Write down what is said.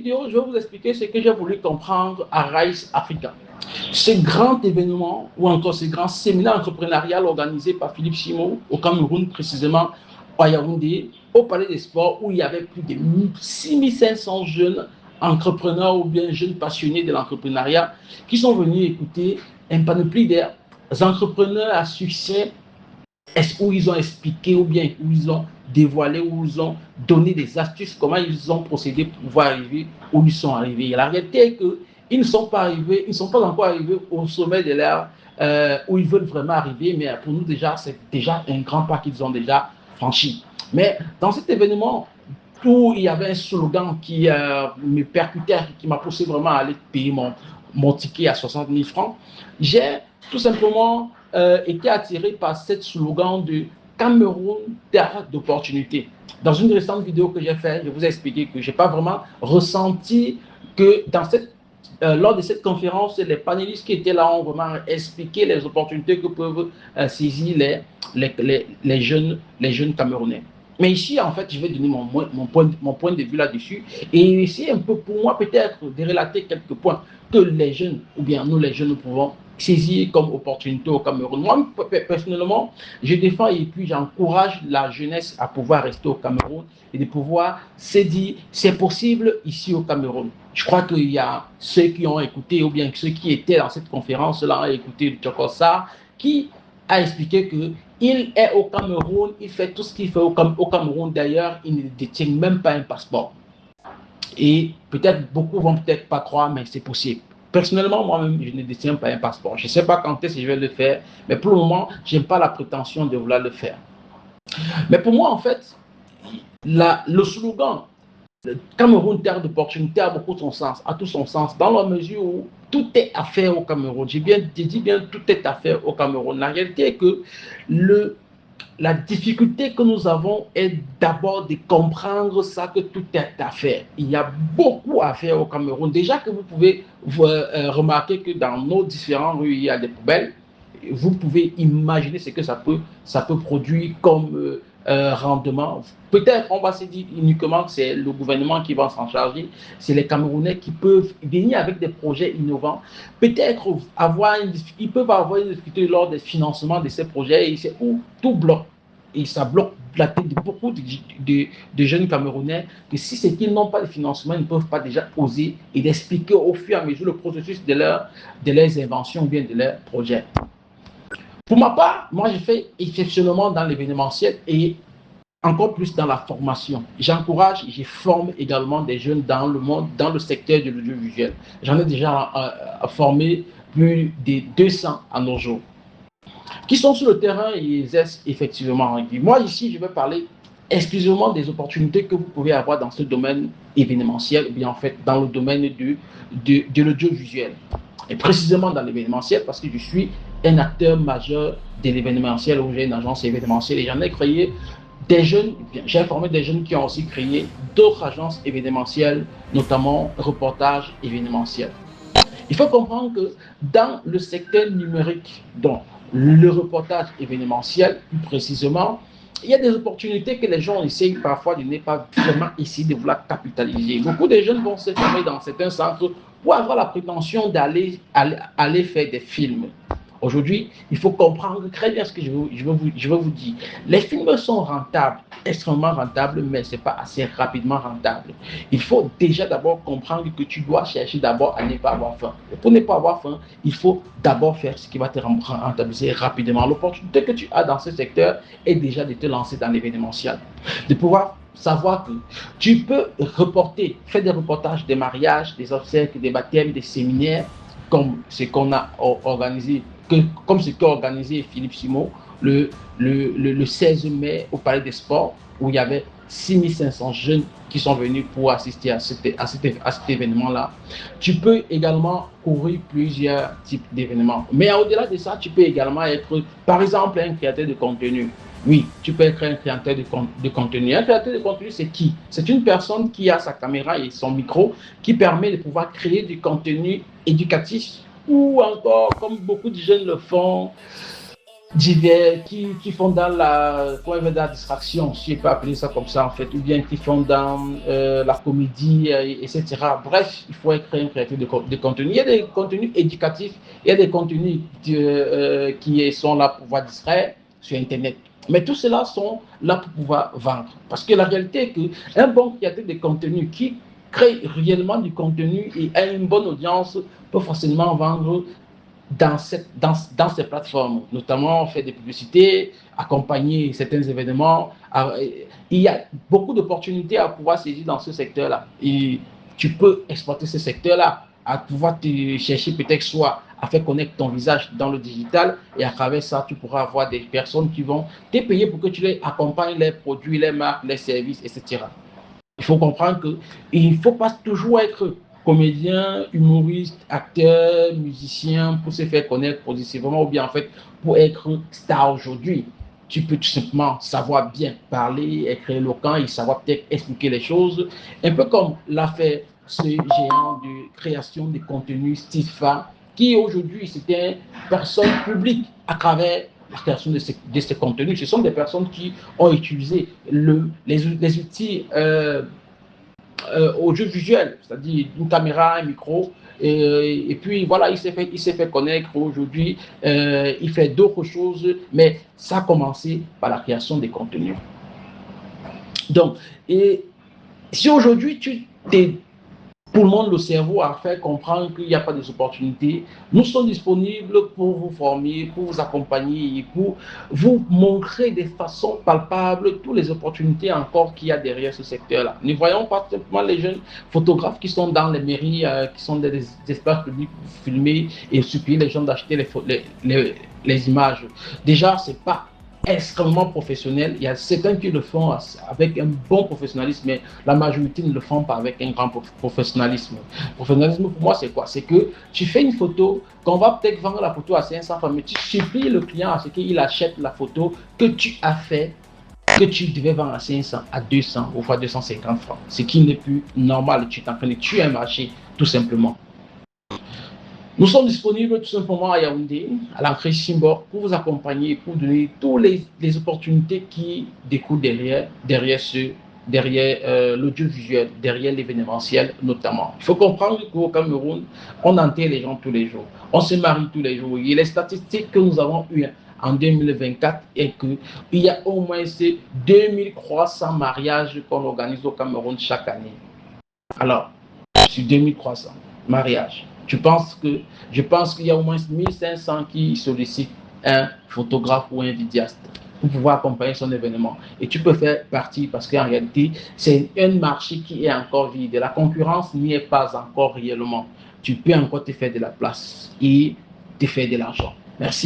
vidéo, je vais vous expliquer ce que j'ai voulu comprendre à Rise Africa. Ce grand événement ou encore ce grand séminaire entrepreneurial organisé par Philippe Chimo au Cameroun, précisément à Yaoundé, au Palais des Sports, où il y avait plus de 6500 jeunes entrepreneurs ou bien jeunes passionnés de l'entrepreneuriat qui sont venus écouter un panoplie d'entrepreneurs à succès où ils ont expliqué ou bien où ils ont dévoilé, où ils ont donné des astuces, comment ils ont procédé pour pouvoir arriver où ils sont arrivés. Et la réalité est qu'ils ne sont pas arrivés, ils ne sont pas encore arrivés au sommet de l'ère où ils veulent vraiment arriver, mais pour nous déjà, c'est déjà un grand pas qu'ils ont déjà franchi. Mais dans cet événement, où il y avait un slogan qui me percutait, qui m'a poussé vraiment à aller payer mon ticket à 60 000 francs, j'ai tout simplement été attiré par cette slogan de Cameroun, terre d'opportunité. Dans une récente vidéo que j'ai faite, je vous ai expliqué que je n'ai pas vraiment ressenti que lors de cette conférence, les panélistes qui étaient là ont vraiment expliqué les opportunités que peuvent saisir les jeunes Camerounais. Mais ici, en fait, je vais donner mon point de vue là-dessus et essayer un peu pour moi peut-être de relater quelques points que les jeunes, ou bien nous les jeunes, nous pouvons saisir comme opportunité au Cameroun. Moi, personnellement, je défends et puis j'encourage la jeunesse à pouvoir rester au Cameroun et de pouvoir se dire, c'est possible ici au Cameroun. Je crois qu'il y a ceux qui ont écouté, ou bien ceux qui étaient dans cette conférence-là, ont écouté le Tchokossa, qui a expliqué qu'il est au Cameroun, il fait tout ce qu'il fait au Cameroun. D'ailleurs, il ne détient même pas un passeport. Et peut-être, beaucoup vont peut-être pas croire, mais c'est possible. Personnellement, moi-même, je ne détiens pas un passeport. Je ne sais pas quand est-ce que je vais le faire, mais pour le moment, je n'ai pas la prétention de vouloir le faire. Mais pour moi, en fait, le slogan Cameroun, terre d'opportunité, a beaucoup son sens, a tout son sens, dans la mesure où tout est à faire au Cameroun. J'ai dit bien, tout est à faire au Cameroun. La réalité est que la difficulté que nous avons est d'abord de comprendre ça, que tout est à faire. Il y a beaucoup à faire au Cameroun. Déjà que vous pouvez remarquer que dans nos différentes rues, il y a des poubelles. Vous pouvez imaginer ce que ça peut produire comme rendement. Peut-être on va se dire uniquement que c'est le gouvernement qui va s'en charger, c'est les Camerounais qui peuvent venir avec des projets innovants. Peut-être ils peuvent avoir une difficulté lors des financements de ces projets et c'est où tout bloque. Et ça bloque la tête de beaucoup de jeunes Camerounais que si c'est qu'ils n'ont pas de financement, ils ne peuvent pas déjà oser et d'expliquer au fur et à mesure le processus de leurs inventions ou bien de leurs projets. Pour ma part, moi, je fais exceptionnellement dans l'événementiel et encore plus dans la formation. J'encourage et je forme également des jeunes dans le monde, dans le secteur de l'audiovisuel. J'en ai déjà formé plus de 200 à nos jours, qui sont sur le terrain et exercent effectivement. Et moi, ici, je vais parler exclusivement des opportunités que vous pouvez avoir dans ce domaine événementiel, ou bien en fait dans le domaine de l'audiovisuel. Et précisément dans l'événementiel, parce que je suis un acteur majeur de l'événementiel, où j'ai une agence événementielle et j'en ai créé des jeunes, j'ai formé des jeunes qui ont aussi créé d'autres agences événementielles, notamment reportage événementiel. Il faut comprendre que dans le secteur numérique, donc le reportage événementiel, plus précisément, il y a des opportunités que les gens essayent parfois de ne pas vraiment essayer de vouloir capitaliser. Beaucoup de jeunes vont se former dans certains centres pour avoir la prétention d'aller faire des films. Aujourd'hui, il faut comprendre très bien ce que je veux vous dire. Les films sont rentables, extrêmement rentables, mais ce n'est pas assez rapidement rentable. Il faut déjà d'abord comprendre que tu dois chercher d'abord à ne pas avoir faim. Et pour ne pas avoir faim, il faut d'abord faire ce qui va te rentabiliser rapidement. L'opportunité que tu as dans ce secteur est déjà de te lancer dans l'événementiel, de pouvoir savoir que tu peux faire des reportages des mariages, des obsèques, des baptêmes, des séminaires, comme ce qu'on a organisé, comme ce qu'a organisé Philippe Simon le 16 mai au Palais des Sports, où il y avait 6500 jeunes qui sont venus pour assister à cet événement-là. Tu peux également couvrir plusieurs types d'événements. Mais au-delà de ça, tu peux également être, par exemple, un créateur de contenu. Oui, tu peux être un créateur de contenu. Un créateur de contenu, c'est qui? C'est une personne qui a sa caméra et son micro qui permet de pouvoir créer du contenu éducatif ou encore, comme beaucoup de jeunes le font, divers qui font dans la distraction, si je peux appeler ça comme ça en fait, ou bien qui font dans la comédie, etc. Bref, il faut être un créateur de contenu. Il y a des contenus éducatifs, il y a des contenus qui sont là pour pouvoir distraire sur Internet. Mais tout cela sont là pour pouvoir vendre. Parce que la réalité est qu'un bon créateur de contenu qui crée réellement du contenu et a une bonne audience peut facilement vendre dans ces plateformes, notamment faire des publicités, accompagner certains événements. Il y a beaucoup d'opportunités à pouvoir saisir dans ce secteur-là. Et tu peux exploiter ce secteur-là, à pouvoir te chercher peut-être soit à faire connaître ton visage dans le digital et à travers ça, tu pourras avoir des personnes qui vont te payer pour que tu les accompagnes, les produits, les marques, les services, etc. Il faut comprendre qu'il ne faut pas toujours être comédien, humoriste, acteur, musicien pour se faire connaître progressivement ou bien en fait pour être star aujourd'hui. Tu peux tout simplement savoir bien parler, être éloquent et savoir peut-être expliquer les choses. Un peu comme l'a fait ce géant de création de contenu Stifa qui aujourd'hui c'était une personne publique à travers la création de ces contenus. Ce sont des personnes qui ont utilisé les outils audiovisuel, c'est-à-dire une caméra, un micro, et puis voilà, il s'est fait connaître aujourd'hui, il fait d'autres choses, mais ça a commencé par la création des contenus. Donc, et si aujourd'hui tu t'es pour le monde le cerveau à faire comprendre qu'il n'y a pas des opportunités. Nous sommes disponibles pour vous former, pour vous accompagner et pour vous montrer de façon palpable toutes les opportunités encore qu'il y a derrière ce secteur-là. Ne voyons pas simplement les jeunes photographes qui sont dans les mairies, qui sont des espaces publics pour filmer et supplier les gens d'acheter les images. Déjà, c'est pas extrêmement professionnel. Il y a certains qui le font avec un bon professionnalisme, mais la majorité ne le font pas avec un grand professionnalisme. Professionnalisme, pour moi, c'est quoi? C'est que tu fais une photo, qu'on va peut-être vendre la photo à 500 francs, mais tu supplies le client à ce qu'il achète la photo que tu as fait, que tu devais vendre à 500, à 200 ou fois 250 francs. Ce qui n'est plus normal. Tu es en train de tuer un marché, tout simplement. Nous sommes disponibles tout simplement à Yaoundé, à l'entrée Chimbor, pour vous accompagner, pour donner toutes les opportunités qui découlent derrière l'audiovisuel, derrière l'événementiel notamment. Il faut comprendre qu'au Cameroun, on enterre les gens tous les jours, on se marie tous les jours. Et les statistiques que nous avons eues en 2024 est qu'il y a au moins 2300 mariages qu'on organise au Cameroun chaque année. Alors, sur 2300 mariages. Je pense qu'il y a au moins 1500 qui sollicitent un photographe ou un vidéaste pour pouvoir accompagner son événement. Et tu peux faire partie parce qu'en réalité, c'est un marché qui est encore vide. La concurrence n'y est pas encore réellement. Tu peux encore te faire de la place et te faire de l'argent. Merci.